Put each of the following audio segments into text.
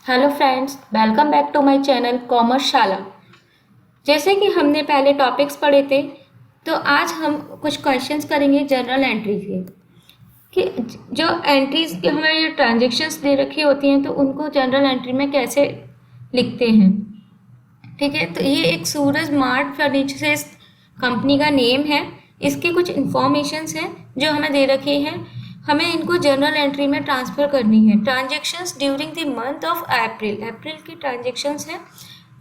Hello friends, welcome back to my channel commerce Shala. जैसे कि हमने पहले टॉपिक्स पढ़े थे, तो आज हम कुछ क्वेश्चंस करेंगे जनरल एंट्री के कि जो एंट्रीज के हमें जो ट्रांजेक्शन्स दे रखी होती हैं तो उनको जनरल एंट्री में कैसे लिखते हैं। ठीक है, तो ये एक सूरज मार्ट फर्नीचर्स कंपनी का नेम है। इसके कुछ इंफॉर्मेशंस हैं जो हमें दे रखी हैं। हमें इनको जनरल एंट्री में ट्रांसफ़र करनी है। Transactions during the month of April की ट्रांजेक्शन्स हैं।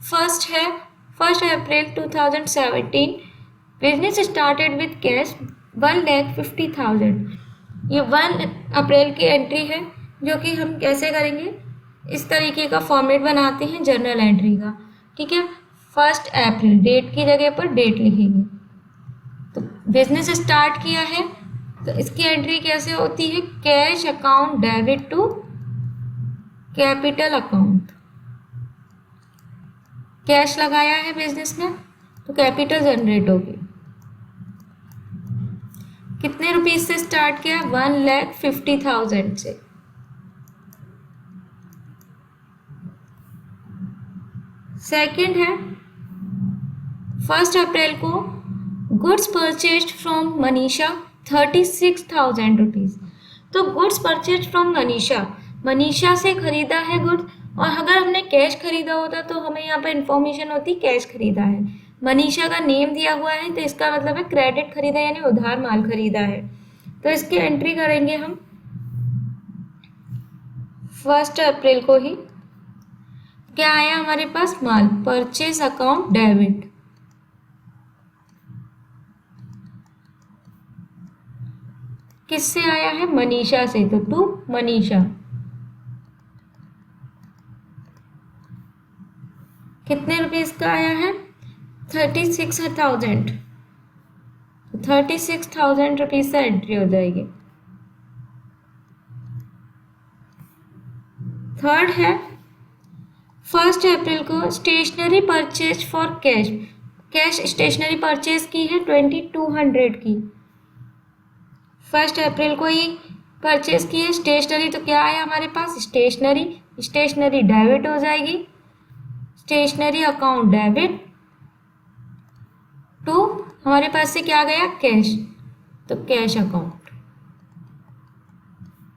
फर्स्ट है 1 अप्रैल 2017। Business started with cash 1,50,000। ये 1 अप्रैल की एंट्री है जो कि हम कैसे करेंगे, इस तरीके का फॉर्मेट बनाते हैं जनरल एंट्री का। ठीक है, 1 अप्रैल डेट की जगह पर डेट लिखेंगे। तो बिजनेस स्टार्ट किया है तो इसकी एंट्री कैसे होती है, cash account debit to capital account. Cash लगाया है बिजनेस में तो कैपिटल जनरेट होगी। कितने रुपीज से स्टार्ट किया, 1,50,000 से। सेकंड है 1 अप्रैल को goods purchased from Manisha 36,000 rupees. तो गुड्स परचेज फ्रॉम मनीषा से खरीदा है गुड्स, और अगर हमने कैश खरीदा होता तो हमें यहाँ पर इंफॉर्मेशन होती कैश खरीदा है। मनीषा का नेम दिया हुआ है तो इसका मतलब है क्रेडिट खरीदा यानी उधार माल खरीदा है। तो इसकी एंट्री करेंगे हम 1 अप्रैल को ही। क्या आया हमारे पास, माल, परचेज अकाउंट डेबिट। किससे आया है, मनीषा से, तो टू मनीषा। कितने रुपीस का आया है, 36,000। 36,000 रुपीज से एंट्री हो जाएगी। थर्ड है 1 अप्रैल को stationery purchase for cash stationery purchase की है 2,200 की। 1 अप्रैल को ही परचेज की है स्टेशनरी, तो क्या आया हमारे पास, स्टेशनरी डेबिट हो जाएगी। स्टेशनरी अकाउंट डेबिट टू हमारे पास से क्या गया, कैश, तो कैश अकाउंट।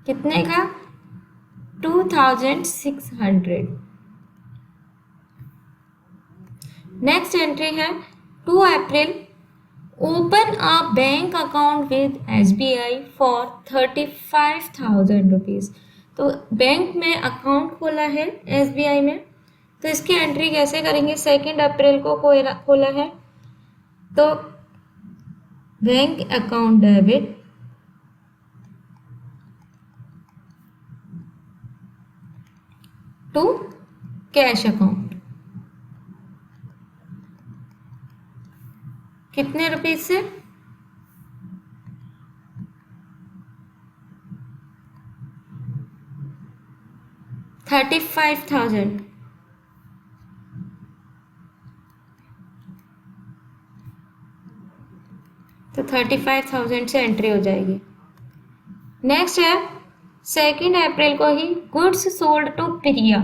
कितने का, 2,600। नेक्स्ट एंट्री है 2 April, open a bank account with SBI for 35,000 rupees. तो बैंक में अकाउंट खोला है SBI में, तो इसकी एंट्री कैसे करेंगे, 2 अप्रैल को खोला है तो bank account debit to cash account. कितने रुपीज से, 35,000। तो 35,000 से एंट्री हो जाएगी। नेक्स्ट है 2 अप्रैल को ही गुड्स सोल्ड टू प्रिया।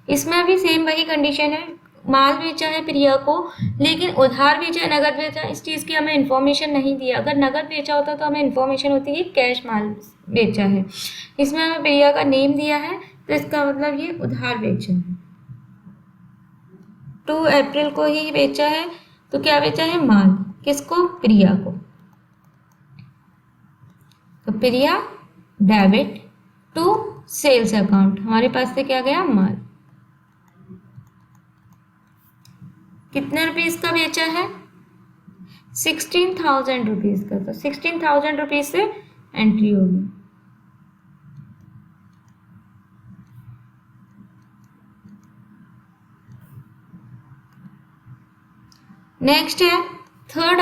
इसमें भी सेम वही कंडीशन है, माल बेचा है प्रिया को, लेकिन उधार बेचा है, नगद बेचा, इस चीज़ की हमें इन्फॉर्मेशन नहीं दिया। अगर नगद बेचा होता तो हमें इन्फॉर्मेशन होती है कैश माल बेचा है। इसमें हमें प्रिया का नेम दिया है तो इसका मतलब ये उधार बेचा है। 2 अप्रैल को ही बेचा है तो क्या बेचा है, माल, किसको, प्रिया को। तो प्रिया डेबिट टू सेल्स अकाउंट, हमारे पास से क्या गया, माल। कितने रुपीज का बेचा है, 16,000 रुपीज का, तो 16,000 रुपीज से एंट्री होगी। नेक्स्ट है 3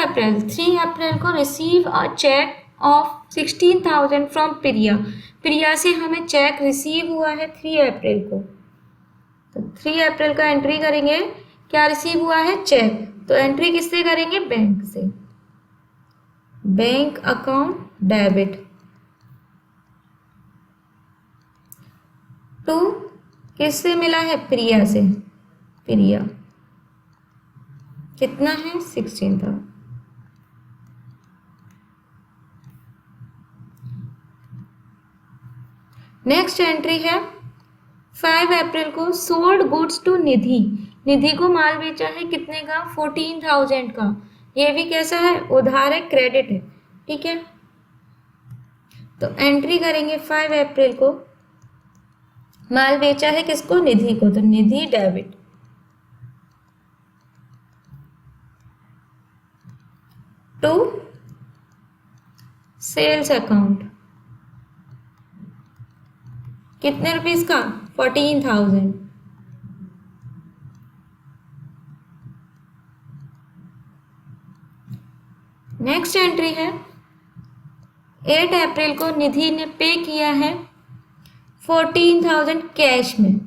अप्रैल को receive a cheque of 16,000 from Priya से हमें चेक रिसीव हुआ है 3 अप्रैल को। तो 3 अप्रैल का एंट्री करेंगे, क्या रिसीव हुआ है, चेक, तो एंट्री किससे करेंगे, बैंक से। बैंक अकाउंट डेबिट टू किससे मिला है? प्रिया से। प्रिया कितना है? 16,000। नेक्स्ट एंट्री है 5 अप्रैल को सोल्ड गुड्स टू निधि। निधि को माल बेचा है कितने का? 14,000 का। ये भी कैसा है? उधार है, क्रेडिट है। ठीक है, तो एंट्री करेंगे 5 अप्रैल को माल बेचा है किसको? निधि को, तो निधि डेबिट टू सेल्स अकाउंट। कितने रुपीस का? 14,000। नेक्स्ट एंट्री है 8 अप्रैल को निधि ने पे किया है 14,000 कैश में।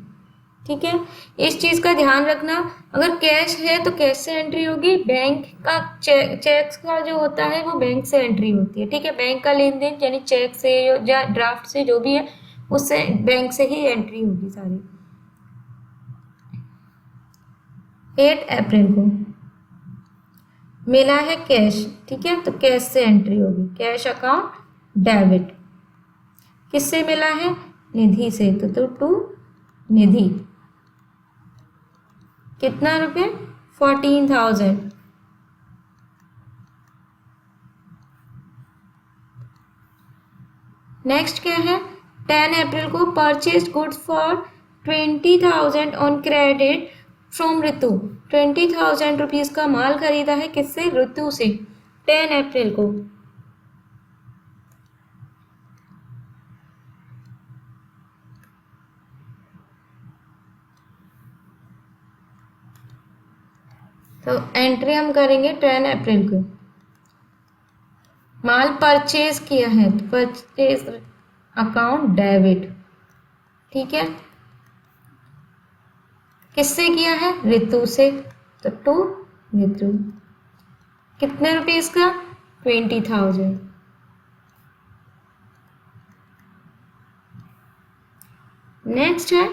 ठीक है, इस चीज का ध्यान रखना, अगर कैश है तो कैश से एंट्री होगी, बैंक का चेक का जो होता है वो बैंक से एंट्री होती है। ठीक है, बैंक का लेन देन यानी चेक से या ड्राफ्ट से जो भी है उससे बैंक से ही एंट्री होगी सारी। 8 अप्रैल को मिला है कैश। ठीक है, तो कैश से एंट्री होगी, कैश अकाउंट डेबिट। किससे मिला है? निधि से, तो टू निधि। कितना रुपए? 14,000। नेक्स्ट क्या है 10 अप्रैल को purchase goods for 20,000 on credit from Ritu. 20,000 rupees का माल खरीदा है किससे? ऋतु से, 10 अप्रैल को। तो एंट्री हम करेंगे 10 अप्रैल को। माल परचेज किया है तो परचेज अकाउंट डेबिट। ठीक है, किससे किया है? ऋतु से, तो टू ऋतु। कितने रुपीस का? 20,000। नेक्स्ट है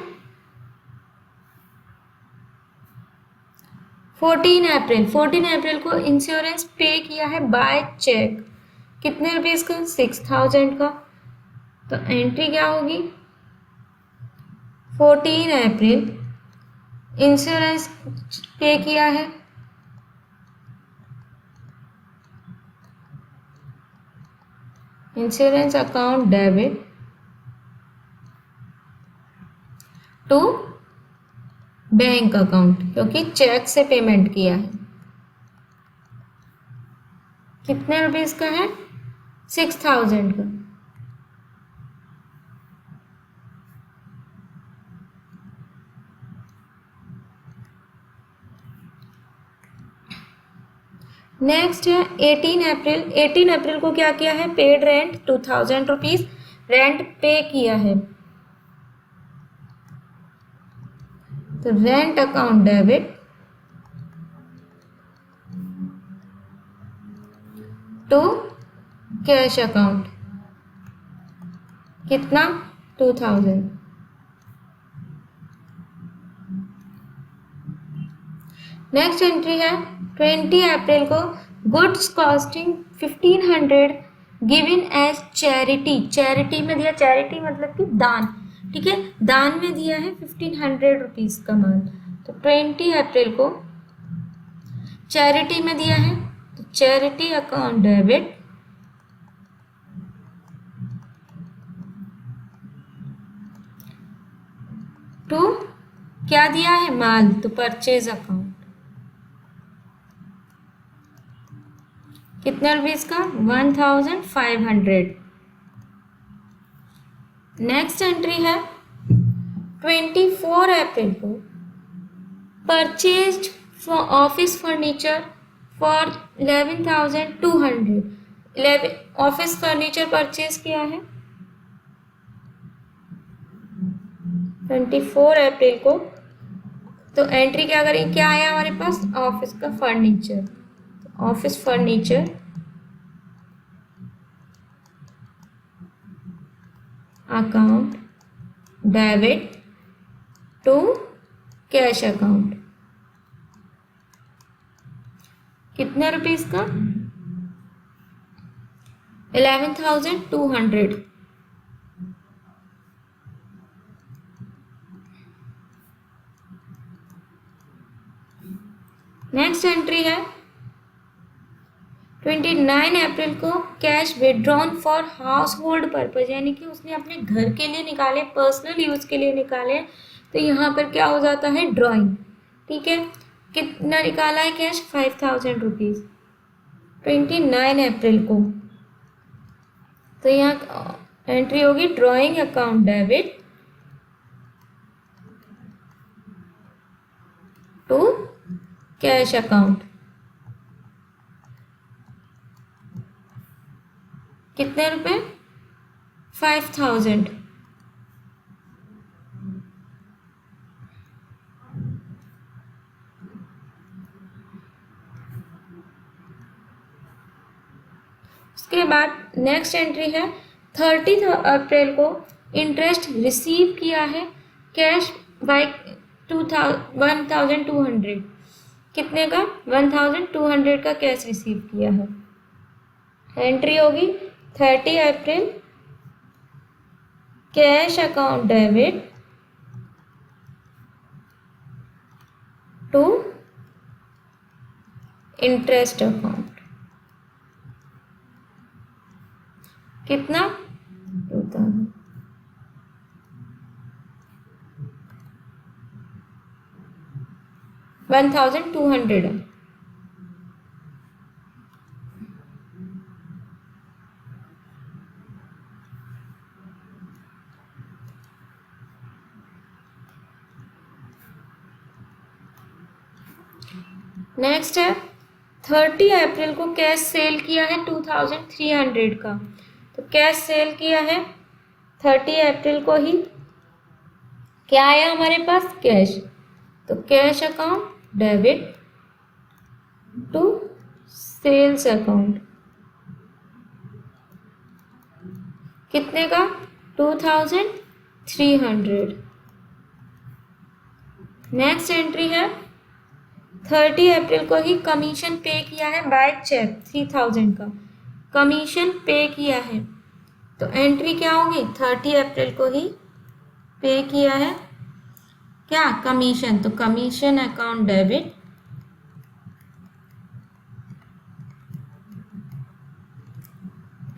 14 अप्रैल। 14 अप्रैल को इंश्योरेंस पे किया है बाय चेक। कितने रुपीस का? 6,000 का। तो एंट्री क्या होगी? 14 अप्रैल इंश्योरेंस पे किया है insurance account debit to bank account, क्योंकि चेक से पेमेंट किया है। कितने रुपीस का है? 6,000 का। नेक्स्ट है 18 अप्रैल। 18 अप्रैल को क्या किया है? पेड रेंट 2,000 रुपीज रेंट पे किया है, तो rent account debit to cash account. कितना? 2,000। नेक्स्ट एंट्री है 20 अप्रैल को goods costing 1,500 given as charity. Charity में दिया, चैरिटी मतलब कि दान। ठीक है, दान में दिया है 1,500 रुपीज का माल, तो 20 अप्रैल को चैरिटी में दिया है, तो चैरिटी अकाउंट डेबिट टू क्या दिया है? माल, तो परचेज अकाउंट। कितने रुपीज का? 1,500। नेक्स्ट एंट्री है 24 अप्रैल को purchased office furniture for 11,200। 11 office furniture purchase किया है 24 अप्रैल को, तो एंट्री क्या करें? क्या आया हमारे पास? ऑफिस का furniture, office furniture account debit to cash account. कितने रुपीस का? 11,200। नेक्स्ट एंट्री है 29 अप्रैल को cash withdrawn for household purpose, यानी कि उसने अपने घर के लिए निकाले, पर्सनल यूज के लिए निकाले। तो यहाँ पर क्या हो जाता है? ड्रॉइंग। ठीक है, कितना निकाला है कैश? 5,000 रुपीज 29 अप्रैल को। तो यहाँ एंट्री होगी drawing account debit to cash account. कितने रुपए? 5,000। उसके बाद नेक्स्ट एंट्री है 30 अप्रैल को इंटरेस्ट रिसीव किया है कैश बाय 1,200। कितने का? 1,200 का कैश रिसीव किया है। एंट्री होगी 30 April cash account debit to interest account. कितना? 2,000। $1,200 है। नेक्स्ट है 30 अप्रैल को कैश सेल किया है 2,300 का। तो कैश सेल किया है 30 अप्रैल को ही। क्या आया हमारे पास? कैश। तो cash account debit to sales account. कितने का? 2,300। नेक्स्ट एंट्री है 30 अप्रैल को ही कमीशन पे किया है बाय चेक 3,000 का। कमीशन पे किया है तो एंट्री क्या होगी? 30 अप्रैल को ही पे किया है क्या? कमीशन। तो commission account debit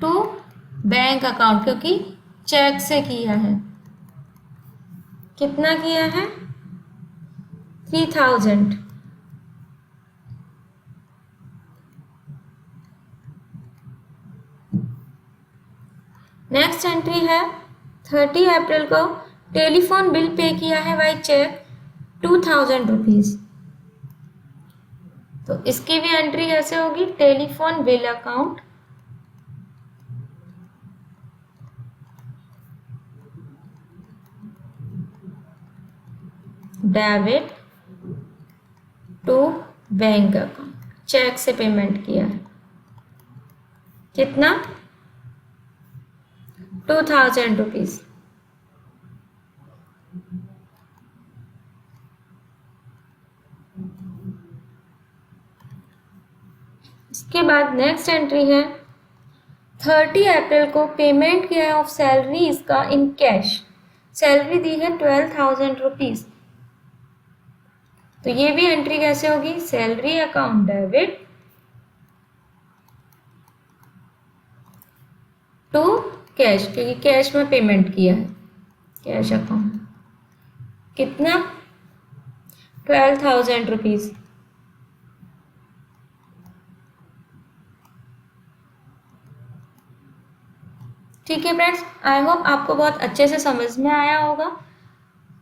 to bank account, क्योंकि चेक से किया है। कितना किया है? 3,000। नेक्स्ट एंट्री है 30 अप्रैल को टेलीफोन बिल पे किया है बाय चेक 2,000 रुपीज। तो इसकी भी एंट्री कैसे होगी? Telephone bill account debit to bank account. Cheque से पेमेंट किया है। कितना? 2,000 रुपीज। इसके बाद नेक्स्ट एंट्री है 30 अप्रैल को पेमेंट किया है ऑफ सैलरी इसका इन कैश। सैलरी दी है 12,000 रुपीज। तो ये भी एंट्री कैसे होगी? Salary account debit to cash, क्योंकि कैश में पेमेंट किया है। Cash account. कितना? 12,000 रुपीज। ठीक है फ्रेंड्स, आई होप आपको बहुत अच्छे से समझ में आया होगा।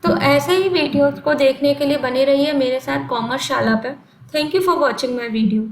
तो ऐसे ही वीडियोस को देखने के लिए बने रहिए मेरे साथ कॉमर्स शाला पर। Thank you for watching my video.